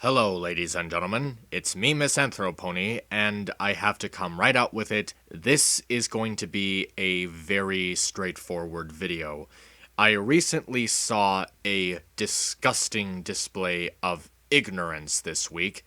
Hello, ladies and gentlemen. It's me, MisAnthro Pony, and I have to come right out with it. This is going to be a very straightforward video. I recently saw a disgusting display of ignorance this week,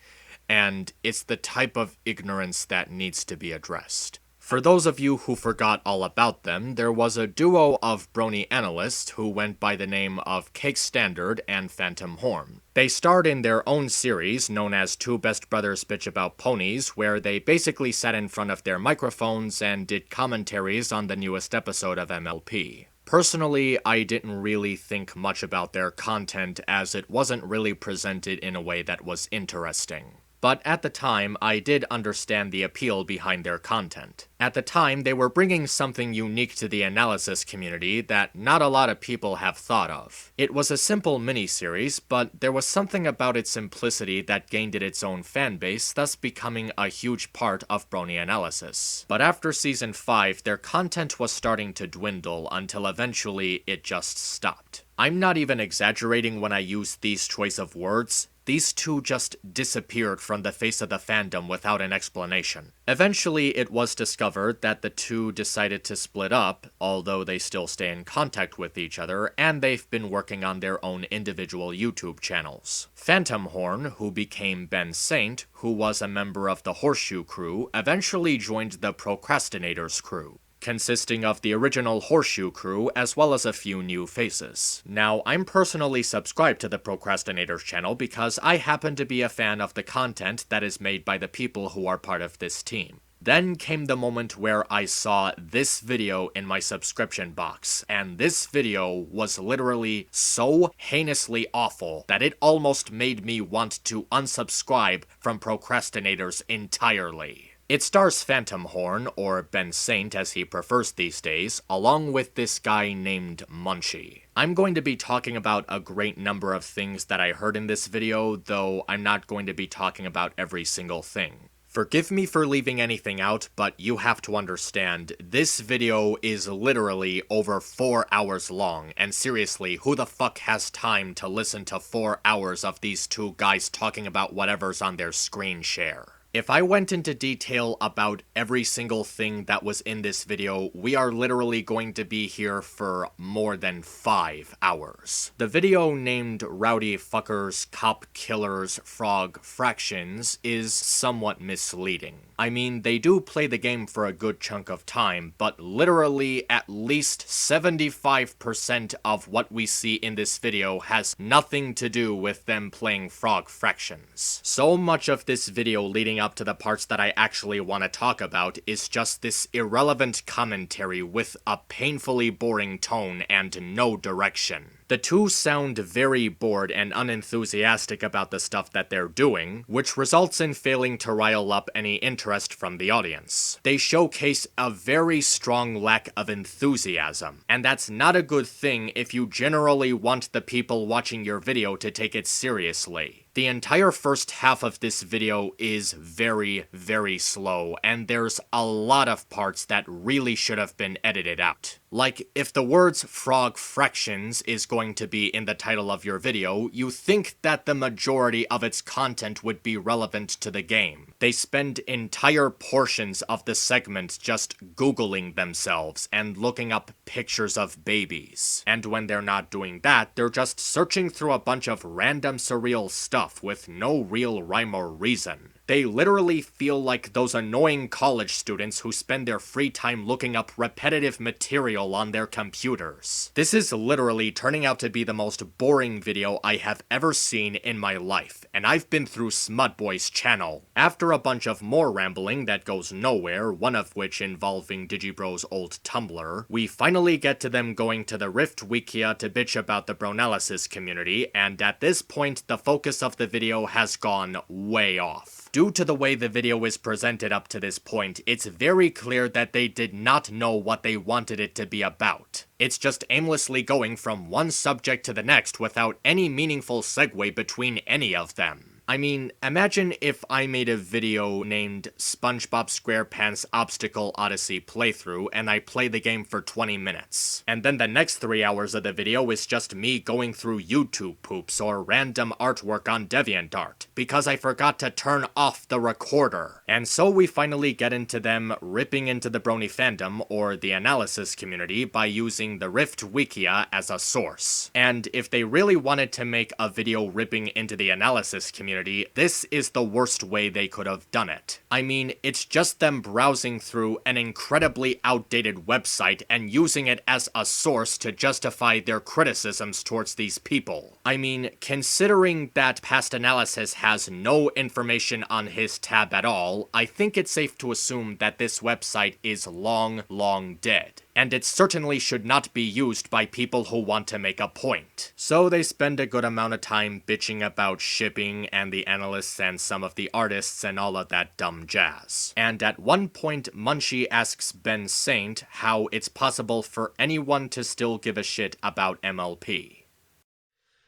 and it's the type of ignorance that needs to be addressed. For those of you who forgot all about them, there was a duo of Brony analysts who went by the name of Cake Standard and Phantom Horn. They starred in their own series known as Two Best Brothers Bitch About Ponies, where they basically sat in front of their microphones and did commentaries on the newest episode of MLP. Personally, I didn't really think much about their content as it wasn't really presented in a way that was interesting. But at the time, I did understand the appeal behind their content. At the time, they were bringing something unique to the analysis community that not a lot of people have thought of. It was a simple miniseries, but there was something about its simplicity that gained it its own fanbase, thus becoming a huge part of Brony analysis. But after Season 5, their content was starting to dwindle until eventually it just stopped. I'm not even exaggerating when I use these choice of words. These two just disappeared from the face of the fandom without an explanation. Eventually, it was discovered that the two decided to split up, although they still stay in contact with each other, and they've been working on their own individual YouTube channels. Phantom Horn, who became Ben Saint, who was a member of the Horseshoe crew, eventually joined the Pro Crastinators crew, consisting of the original Horseshoe crew as well as a few new faces. Now, I'm personally subscribed to the Pro Crastinators channel because I happen to be a fan of the content that is made by the people who are part of this team. Then came the moment where I saw this video in my subscription box, and this video was literally so heinously awful that it almost made me want to unsubscribe from Procrastinators entirely. It stars Phantom Horn, or Ben Saint as he prefers these days, along with this guy named Munchie. I'm going to be talking about a great number of things that I heard in this video, though I'm not going to be talking about every single thing. Forgive me for leaving anything out, but you have to understand, this video is literally over 4 hours long, and seriously, who the fuck has time to listen to 4 hours of these two guys talking about whatever's on their screen share? If I went into detail about every single thing that was in this video, we are literally going to be here for more than 5 hours. The video named Rowdy Fuckers, Cop Killers, Frog Fractions is somewhat misleading. I mean, they do play the game for a good chunk of time, but literally at least 75% of what we see in this video has nothing to do with them playing Frog Fractions. So much of this video leading up to the parts that I actually want to talk about is just this irrelevant commentary with a painfully boring tone and no direction. The two sound very bored and unenthusiastic about the stuff that they're doing, which results in failing to rile up any interest from the audience. They showcase a very strong lack of enthusiasm, and that's not a good thing if you generally want the people watching your video to take it seriously. The entire first half of this video is very, very slow, and there's a lot of parts that really should have been edited out. Like, if the words Frog Fractions is going to be in the title of your video, you think that the majority of its content would be relevant to the game. They spend entire portions of the segment just Googling themselves and looking up pictures of babies. And when they're not doing that, they're just searching through a bunch of random surreal stuff with no real rhyme or reason. They literally feel like those annoying college students who spend their free time looking up repetitive material on their computers. This is literally turning out to be the most boring video I have ever seen in my life, and I've been through Smutboy's channel. After a bunch of more rambling that goes nowhere, one of which involving Digibro's old Tumblr, we finally get to them going to the Rift Wikia to bitch about the Bronalysis community, and at this point the focus of the video has gone way off. Due to the way the video is presented up to this point, it's very clear that they did not know what they wanted it to be about. It's just aimlessly going from one subject to the next without any meaningful segue between any of them. I mean, imagine if I made a video named SpongeBob SquarePants Obstacle Odyssey Playthrough and I play the game for 20 minutes. And then the next 3 hours of the video is just me going through YouTube poops or random artwork on DeviantArt, because I forgot to turn off the recorder. And so we finally get into them ripping into the Brony fandom, or the analysis community, by using the Rift Wikia as a source. And if they really wanted to make a video ripping into the analysis community, this is the worst way they could have done it. I mean, it's just them browsing through an incredibly outdated website and using it as a source to justify their criticisms towards these people. I mean, considering that Past Analysis has no information on his tab at all, I think it's safe to assume that this website is long, long dead. And it certainly should not be used by people who want to make a point. So they spend a good amount of time bitching about shipping and the analysts and some of the artists and all of that dumb jazz. And at one point, Munchie asks Ben Saint how it's possible for anyone to still give a shit about MLP.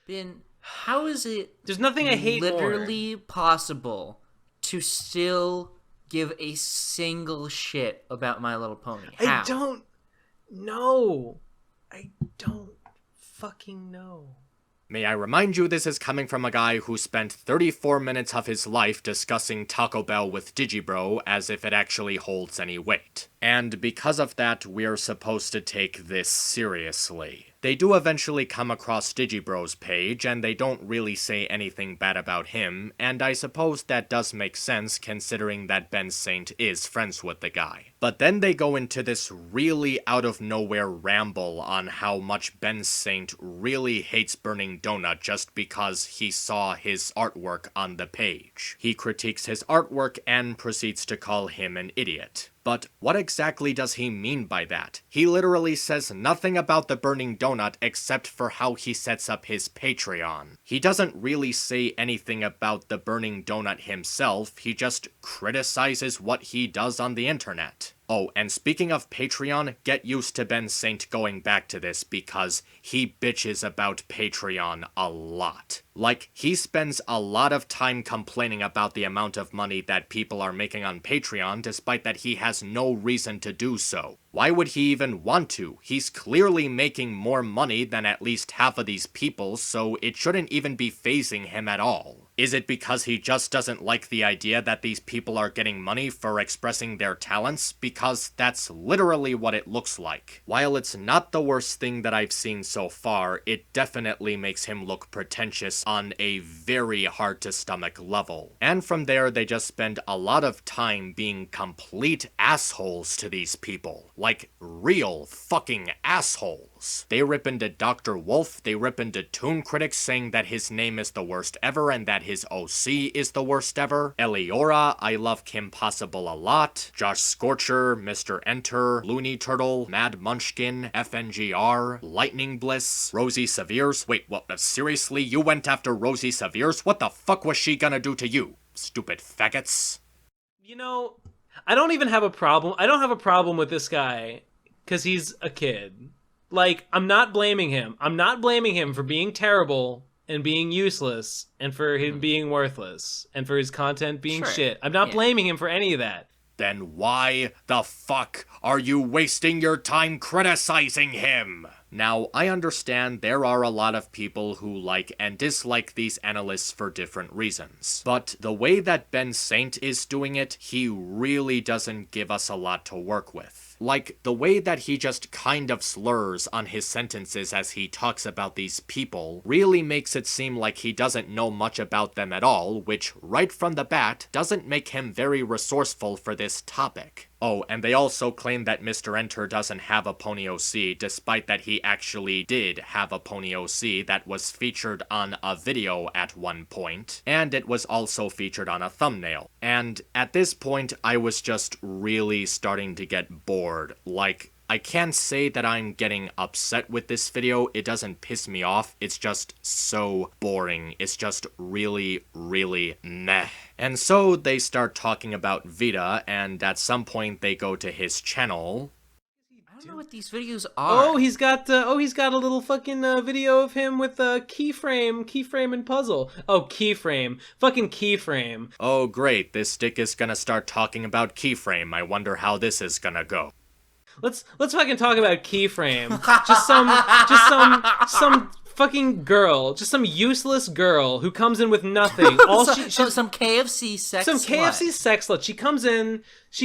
Ben, how is it There's nothing I hate literally possible to still give a single shit about My Little Pony? How? I don't know. I don't fucking know. May I remind you, this is coming from a guy who spent 34 minutes of his life discussing Taco Bell with Digibro as if it actually holds any weight. And because of that, we're supposed to take this seriously. They do eventually come across Digibro's page, and they don't really say anything bad about him, and I suppose that does make sense considering that Ben Saint is friends with the guy. But then they go into this really out-of-nowhere ramble on how much Ben Saint really hates Burning Donut just because he saw his artwork on the page. He critiques his artwork and proceeds to call him an idiot. But what exactly does he mean by that? He literally says nothing about the Burning Donut except for how he sets up his Patreon. He doesn't really say anything about the Burning Donut himself, he just criticizes what he does on the internet. Oh, and speaking of Patreon, get used to Ben Saint going back to this because he bitches about Patreon a lot. Like, he spends a lot of time complaining about the amount of money that people are making on Patreon despite that he has no reason to do so. Why would he even want to? He's clearly making more money than at least half of these people, so it shouldn't even be fazing him at all. Is it because he just doesn't like the idea that these people are getting money for expressing their talents? Because that's literally what it looks like. While it's not the worst thing that I've seen so far, it definitely makes him look pretentious on a very hard-to-stomach level. And from there, they just spend a lot of time being complete assholes to these people. Like, real fucking assholes. They rip into Dr. Wolf, they rip into Toon Critics saying that his name is the worst ever and that his OC is the worst ever. Eliora, I love Kim Possible a lot. Josh Scorcher, Mr. Enter, Looney Turtle, Mad Munchkin, FNGR, Lightning Bliss, Rosie Severes. Wait, what? Seriously? You went after Rosie Severes? What the fuck was she gonna do to you? Stupid faggots. You know, I don't even have a problem. I don't have a problem with this guy because he's a kid. Like, I'm not blaming him. I'm not blaming him for being terrible and being useless and for him being worthless and for his content being shit. I'm not blaming him for any of that. Then why the fuck are you wasting your time criticizing him? Now, I understand there are a lot of people who like and dislike these analysts for different reasons. But the way that Ben Saint is doing it, he really doesn't give us a lot to work with. Like, the way that he just kind of slurs on his sentences as he talks about these people really makes it seem like he doesn't know much about them at all, which, right from the bat, doesn't make him very resourceful for this topic. Oh, and they also claim that Mr. Enter doesn't have a Pony OC, despite that he actually did have a Pony OC that was featured on a video at one point, and it was also featured on a thumbnail. And at this point, I was just really starting to get bored. Like, I can't say that I'm getting upset with this video, it doesn't piss me off, it's just so boring, it's just really, really meh. And so they start talking about Vita, and at some point they go to his channel. I I don't know what these videos are. Oh, he's got a little fucking video of him with a keyframe and puzzle. Oh, fucking keyframe. Oh great, this dick is gonna start talking about keyframe. I wonder how this is gonna go. Let's fucking talk about keyframe. just some fucking girl, just some useless girl who comes in with nothing. Some KFC sex some slut. KFC sex slut. She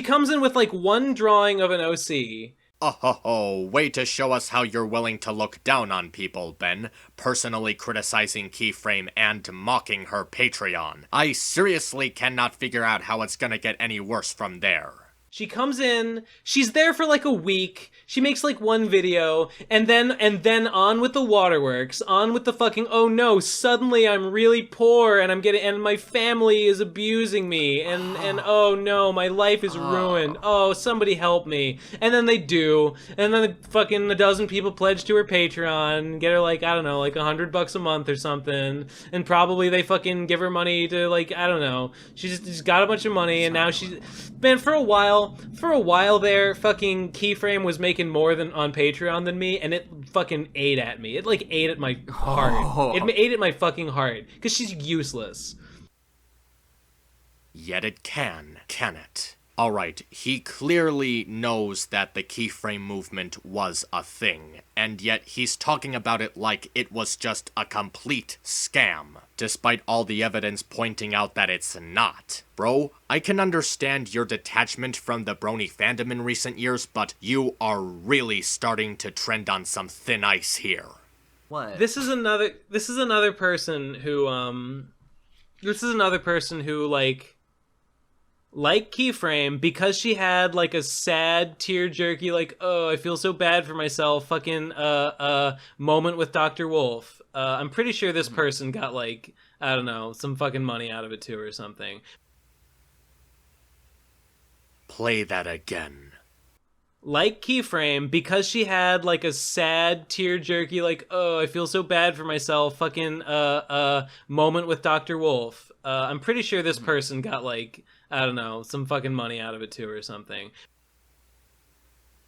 comes in with like one drawing of an OC. Oh ho ho, way to show us how you're willing to look down on people, Ben. Personally criticizing Keyframe and mocking her Patreon. I seriously cannot figure out how it's gonna get any worse from there. She comes in, she's there for like a week, she makes like one video, and then on with the waterworks, on with the fucking, oh no, suddenly I'm really poor and my family is abusing me, and oh no, my life is ruined, oh, somebody help me. And then they do, and then fucking a dozen people pledge to her Patreon, get her like, I don't know, like $100 a month or something, and probably they fucking give her money to like, I don't know, she's got a bunch of money, and now she's, man, for a while there, fucking Keyframe was making more than on Patreon than me, and it fucking ate at me. It like ate at my heart. It ate at my fucking heart because she's useless. Yet it can it? Alright, he clearly knows that the keyframe movement was a thing, and yet he's talking about it like it was just a complete scam, despite all the evidence pointing out that it's not. Bro, I can understand your detachment from the Brony fandom in recent years, but you are really starting to trend on some thin ice here. What? This is another person who like Keyframe, because she had like a sad tear jerky like, oh, I feel so bad for myself fucking moment with Dr. Wolf. I'm pretty sure this person got like, I don't know, some fucking money out of it too or something. Play that again. Like Keyframe, because she had like a sad tear jerky like, oh, I feel so bad for myself fucking moment with Dr. Wolf. I'm pretty sure this person got like, I don't know, some fucking money out of it too or something.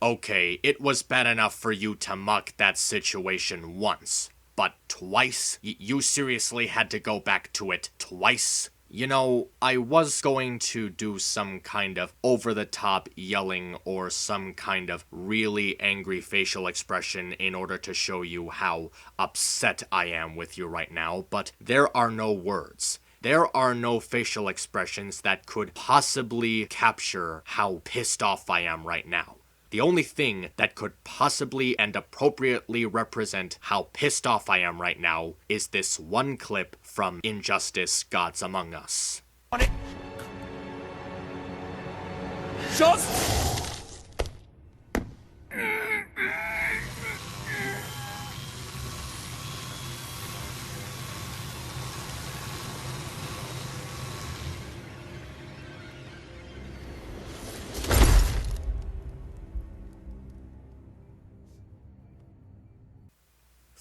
Okay, it was bad enough for you to mock that situation once, but twice? You seriously had to go back to it twice? You know, I was going to do some kind of over-the-top yelling or some kind of really angry facial expression in order to show you how upset I am with you right now, but there are no words. There are no facial expressions that could possibly capture how pissed off I am right now. The only thing that could possibly and appropriately represent how pissed off I am right now is this one clip from Injustice: Gods Among Us.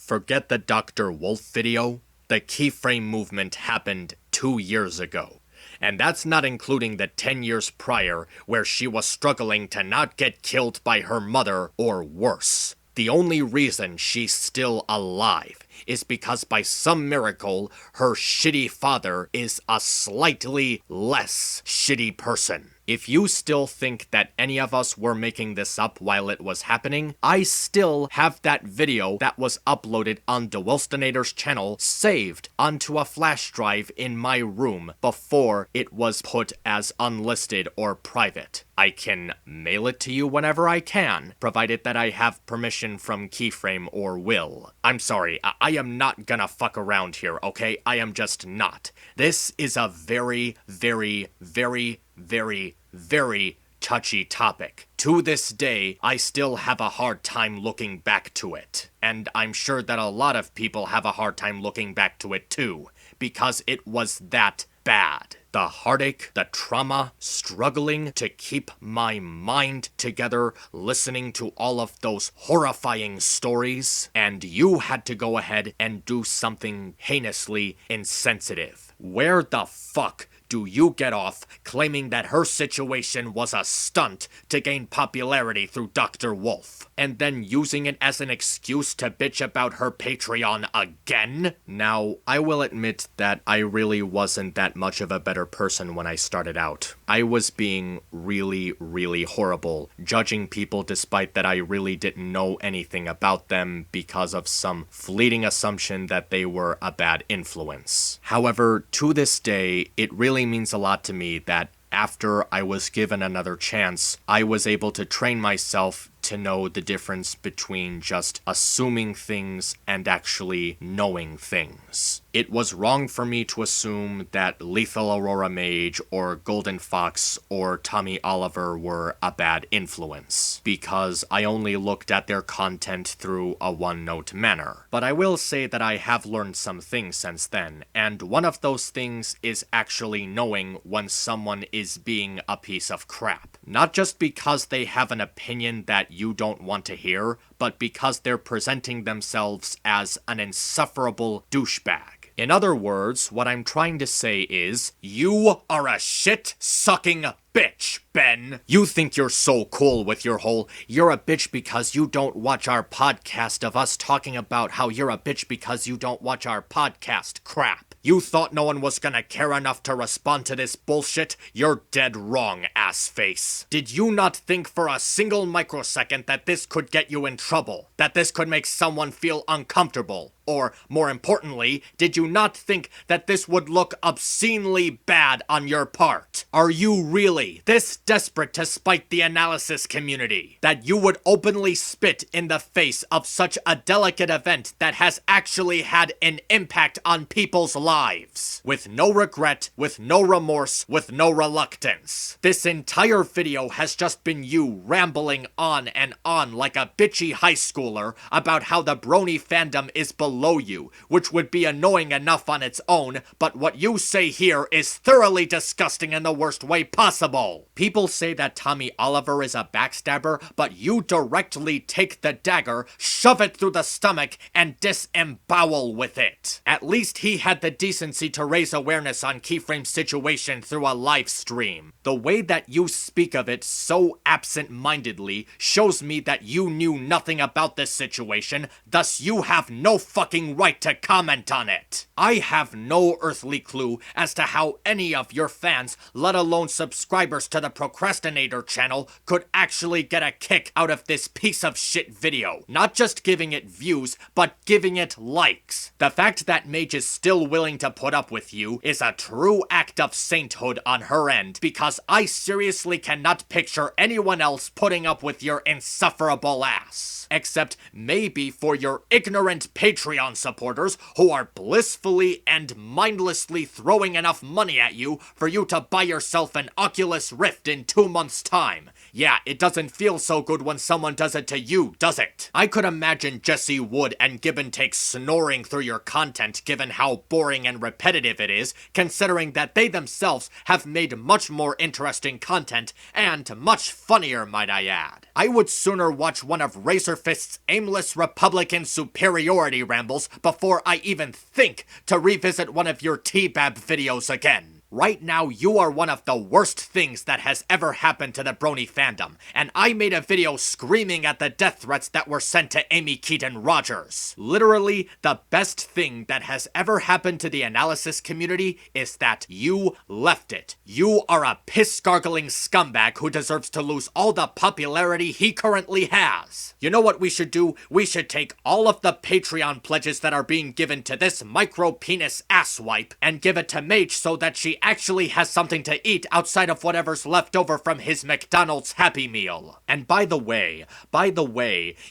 Forget the Dr. Wolf video. The keyframe movement happened 2 years ago. And that's not including the 10 years prior where she was struggling to not get killed by her mother or worse. The only reason she's still alive is because by some miracle, her shitty father is a slightly less shitty person. If you still think that any of us were making this up while it was happening, I still have that video that was uploaded on the Crastinators channel saved onto a flash drive in my room before it was put as unlisted or private. I can mail it to you whenever I can, provided that I have permission from Keyframe or Will. I'm sorry, I am not gonna fuck around here, okay? I am just not. This is a very, very, very, very, very touchy topic. To this day, I still have a hard time looking back to it. And I'm sure that a lot of people have a hard time looking back to it too, because it was that bad. The heartache, the trauma, struggling to keep my mind together, listening to all of those horrifying stories, and you had to go ahead and do something heinously insensitive. Where the fuck do you get off claiming that her situation was a stunt to gain popularity through Dr. Wolf, and then using it as an excuse to bitch about her Patreon again? Now, I will admit that I really wasn't that much of a better person when I started out. I was being really horrible, judging people despite that I really didn't know anything about them because of some fleeting assumption that they were a bad influence. However, to this day, it really means a lot to me that after I was given another chance, I was able to train myself to know the difference between just assuming things and actually knowing things. It was wrong for me to assume that Lethal Aurora Mage or Golden Fox or Tommy Oliver were a bad influence, because I only looked at their content through a one-note manner. But I will say that I have learned some things since then, and one of those things is actually knowing when someone is being a piece of crap. Not just because they have an opinion that you don't want to hear, but because they're presenting themselves as an insufferable douchebag. In other words, what I'm trying to say is, you are a shit-sucking bitch, Ben. You think you're so cool with your whole, you're a bitch because you don't watch our podcast of us talking about how you're a bitch because you don't watch our podcast crap. You thought no one was gonna care enough to respond to this bullshit? You're dead wrong, assface. Did you not think for a single microsecond that this could get you in trouble? That this could make someone feel uncomfortable? Or, more importantly, did you not think that this would look obscenely bad on your part? Are you really this desperate to spite the analysis community that you would openly spit in the face of such a delicate event that has actually had an impact on people's lives? With no regret, with no remorse, with no reluctance. This entire video has just been you rambling on and on like a bitchy high schooler about how the Brony fandom is below you, which would be annoying enough on its own, but what you say here is thoroughly disgusting in the worst way possible. People say that Tommy Oliver is a backstabber, but you directly take the dagger, shove it through the stomach, and disembowel with it. At least he had the decency to raise awareness on Keyframe's situation through a live stream. The way that you speak of it so absent-mindedly shows me that you knew nothing about this situation, thus you have no fucking right to comment on it. I have no earthly clue as to how any of your fans, let alone subscribers to the Procrastinator channel, could actually get a kick out of this piece of shit video. Not just giving it views, but giving it likes. The fact that Mage is still willing to put up with you is a true act of sainthood on her end, because I seriously cannot picture anyone else putting up with your insufferable ass. Except maybe for your ignorant Patreon supporters who are blissfully and mindlessly throwing enough money at you for you to buy yourself an Oculus Rift in 2 months' time. Yeah, it doesn't feel so good when someone does it to you, does it? I could imagine Jesse Wood and Gibbon Take snoring through your content given how boring and repetitive it is, considering that they themselves have made much more interesting content, and much funnier, might I add. I would sooner watch one of Razorfist's aimless Republican superiority rambles before I even think to revisit one of your TBAB videos again. Right now, you are one of the worst things that has ever happened to the Brony fandom, and I made a video screaming at the death threats that were sent to Amy Keaton Rogers. Literally, the best thing that has ever happened to the analysis community is that you left it. You are a piss-gargling scumbag who deserves to lose all the popularity he currently has. You know what we should do? We should take all of the Patreon pledges that are being given to this micro-penis asswipe and give it to Mage so that she actually has something to eat outside of whatever's left over from his McDonald's Happy Meal. And by the way,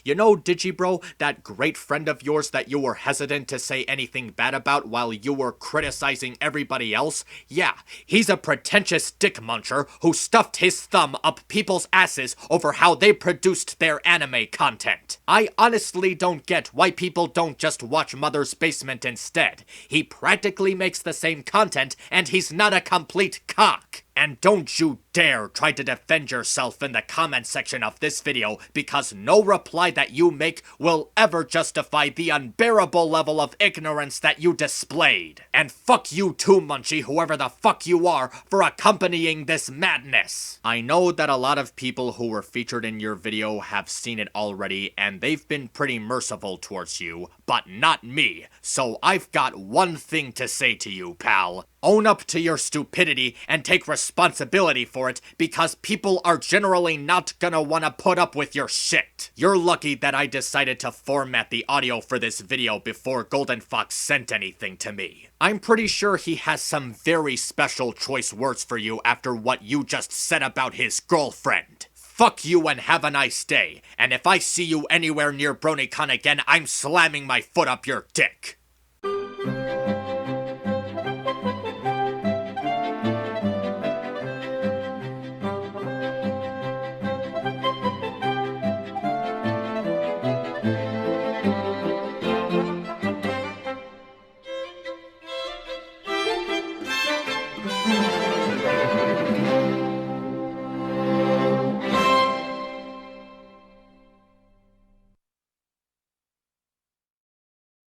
you know Digibro, that great friend of yours that you were hesitant to say anything bad about while you were criticizing everybody else? Yeah, he's a pretentious dick muncher who stuffed his thumb up people's asses over how they produced their anime content. I honestly don't get why people don't just watch Mother's Basement instead. He practically makes the same content, and he's not a complete cock. And don't you dare try to defend yourself in the comment section of this video, because no reply that you make will ever justify the unbearable level of ignorance that you displayed. And fuck you too, Munchie, whoever the fuck you are, for accompanying this madness. I know that a lot of people who were featured in your video have seen it already, and they've been pretty merciful towards you, but not me. So I've got one thing to say to you, pal. Own up to your stupidity and take responsibility for it, because people are generally not gonna wanna put up with your shit. You're lucky that I decided to format the audio for this video before Golden Fox sent anything to me. I'm pretty sure he has some very special choice words for you after what you just said about his girlfriend. Fuck you and have a nice day, and if I see you anywhere near BronyCon again, I'm slamming my foot up your dick.